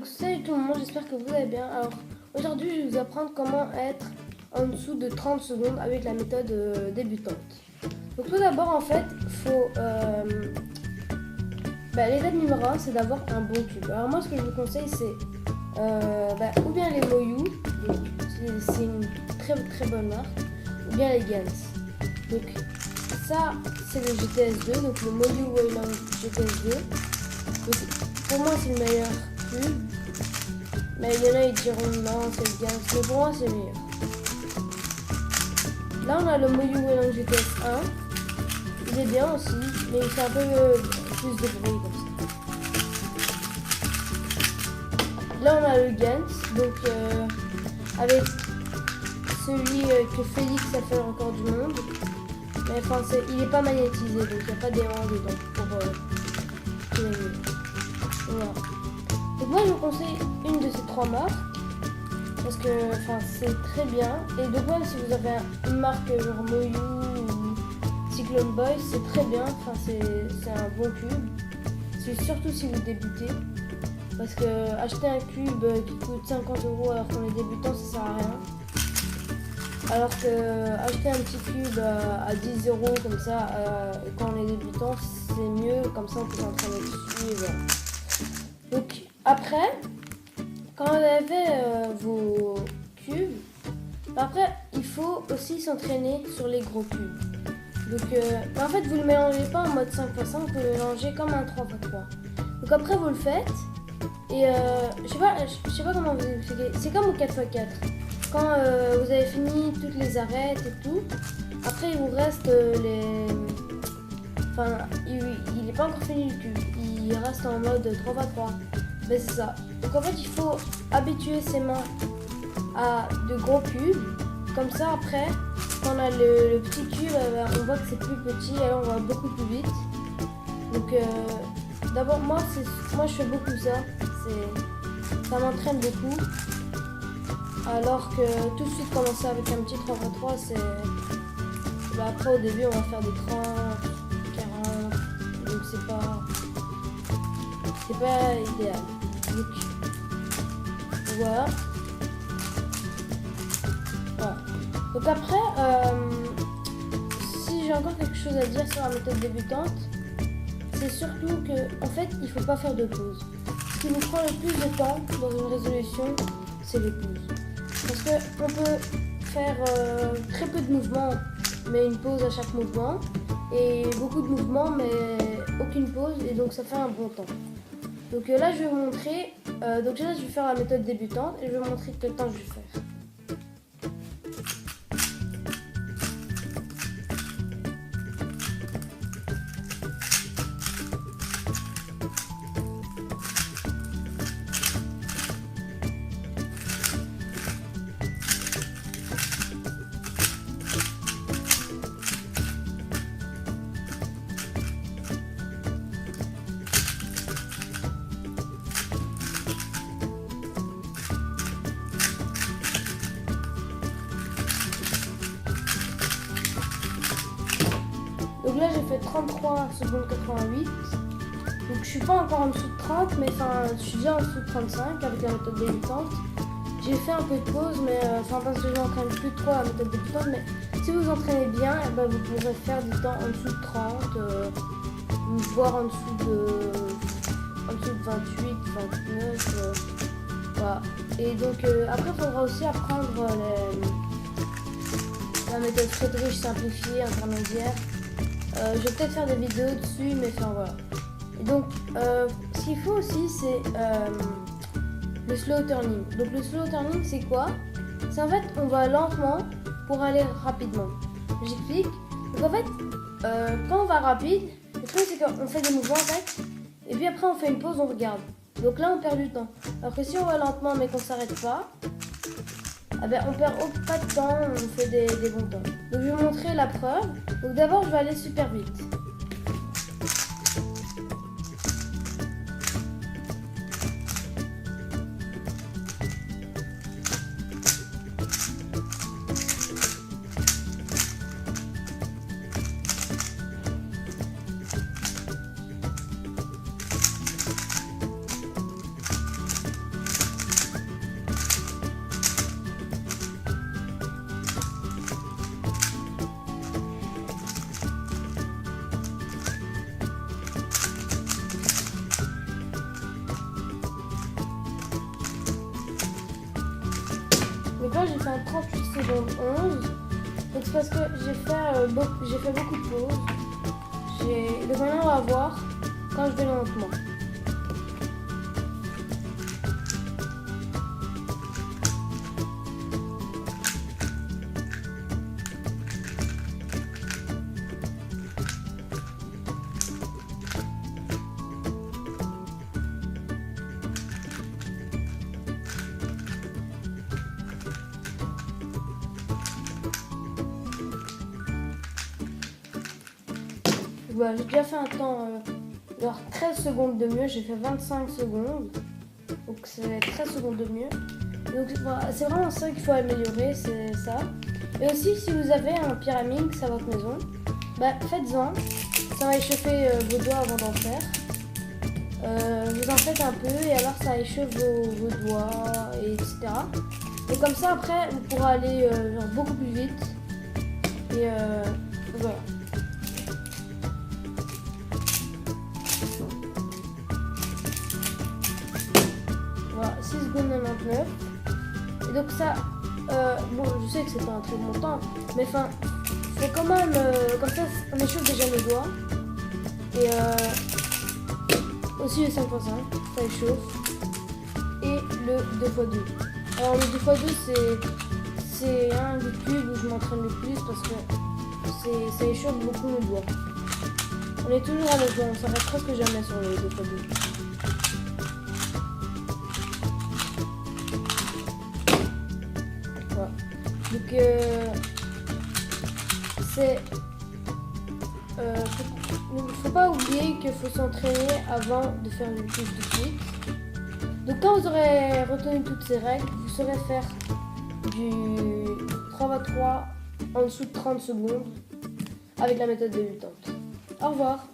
salut tout le monde, j'espère que vous allez bien. Alors aujourd'hui je vais vous apprendre comment être en dessous de 30 secondes avec la méthode débutante. Donc tout d'abord en fait, faut l'étape numéro 1 c'est d'avoir un bon cube. Alors moi ce que je vous conseille c'est ou bien les Moyu, c'est une très très bonne marque, ou bien les Gans. Donc ça c'est le GTS2, donc le Moyu Wayland GTS2. Donc, pour moi c'est le meilleur cube, mais il y en a qui diront non c'est le Gans, mais pour moi c'est le meilleur. Là on a le Moyu Wayland GTS 1, il est bien aussi, mais il fait un peu plus de bruit comme ça. Là on a le Gans, donc avec celui que Félix a fait le record du monde, mais enfin il n'est pas magnétisé, donc il n'y a pas d'aimant dedans pour voilà. Donc moi je vous conseille une de ces trois marques parce que c'est très bien. Et donc même si vous avez une marque genre Moyu ou Cyclone Boy, c'est très bien, c'est un bon cube. C'est surtout si vous débutez, parce que acheter un cube qui coûte 50 € alors qu'on est débutant, ça sert à rien. Alors que acheter un petit cube à 10 € comme ça quand on est débutant, c'est mieux, comme ça on peut s'entraîner dessus et voilà. Donc après, quand vous avez vos cubes, après il faut aussi s'entraîner sur les gros cubes. Donc en fait vous ne le mélangez pas en mode 5x5, vous le mélangez comme un 3x3. Donc après vous le faites et je sais pas comment vous expliquer, c'est comme au 4x4. Quand vous avez fini toutes les arêtes et tout, après il vous reste il n'est pas encore fini le cube, il reste en mode 3x3. Ben c'est ça. Donc en fait il faut habituer ses mains à de gros cubes. Comme ça après, quand on a le petit cube, on voit que c'est plus petit, alors on va beaucoup plus vite. Donc d'abord moi je fais beaucoup ça. Ça m'entraîne beaucoup. Alors que tout de suite commencer avec un petit 3x3, après au début on va faire des 30, 40, donc c'est pas idéal. Donc voilà. Donc après, si j'ai encore quelque chose à dire sur la méthode débutante, c'est surtout que en fait il faut pas faire de pause. Ce qui nous prend le plus de temps dans une résolution, c'est les pauses. Parce qu'on peut faire très peu de mouvements, mais une pause à chaque mouvement, et beaucoup de mouvements, mais aucune pause, et donc ça fait un bon temps. Donc là, je vais vous montrer. Donc déjà, je vais faire la méthode débutante, et je vais vous montrer quel temps je vais faire. Donc là j'ai fait 33 secondes 88. Donc je suis pas encore en dessous de 30, mais je suis déjà en dessous de 35 avec la méthode débutante. J'ai fait un peu de pause, mais parce que je m'entraîne plus trop à la méthode débutante, mais si vous entraînez bien, vous pourrez faire du temps en dessous de 30, voire en dessous de 28, 29. Voilà. Et donc après il faudra aussi apprendre la méthode Friedrich simplifiée intermédiaire. Je vais peut-être faire des vidéos dessus, mais voilà. Et donc, ce qu'il faut aussi, c'est le slow turning. Donc, le slow turning, c'est quoi? C'est en fait, on va lentement pour aller rapidement. J'explique. Donc, en fait, quand on va rapide, le truc, c'est qu'on fait des mouvements, en fait, et puis après, on fait une pause, on regarde. Donc là, on perd du temps. Alors que si on va lentement, mais qu'on s'arrête pas, on perd pas de temps, on fait des bons temps. Donc je vais vous montrer la preuve. Donc d'abord je vais aller super vite. là j'ai fait un 38 secondes 11. Donc c'est parce que j'ai fait beaucoup de pauses. Donc maintenant on va voir quand je vais lentement. Voilà, j'ai déjà fait un temps, genre 13 secondes de mieux, j'ai fait 25 secondes, donc c'est 13 secondes de mieux. Donc voilà, c'est vraiment ça qu'il faut améliorer, c'est ça. Et aussi, si vous avez un pyramide à votre maison, bah, faites-en, ça va échauffer vos doigts avant d'en faire. Vous en faites un peu et alors ça échauffe vos doigts, et etc. Et comme ça, après, vous pourrez aller genre beaucoup plus vite. Et voilà. Voilà, 6 secondes 99. Et donc ça, bon, je sais que c'est pas un très bon temps, mais enfin, faut quand même, comme ça, on échauffe déjà nos doigts. Et aussi le 5x5, ça échauffe. Et le 2x2. Alors le 2x2, c'est un des cubes où je m'entraîne le plus parce que ça échauffe beaucoup nos doigts. On est toujours à l'aise, on s'arrête presque jamais sur le 2x2. Voilà. Donc faut pas oublier qu'il faut s'entraîner avant de faire une piste de suite. Donc quand vous aurez retenu toutes ces règles, vous saurez faire du 3x3 en dessous de 30 secondes avec la méthode débutante. Au revoir.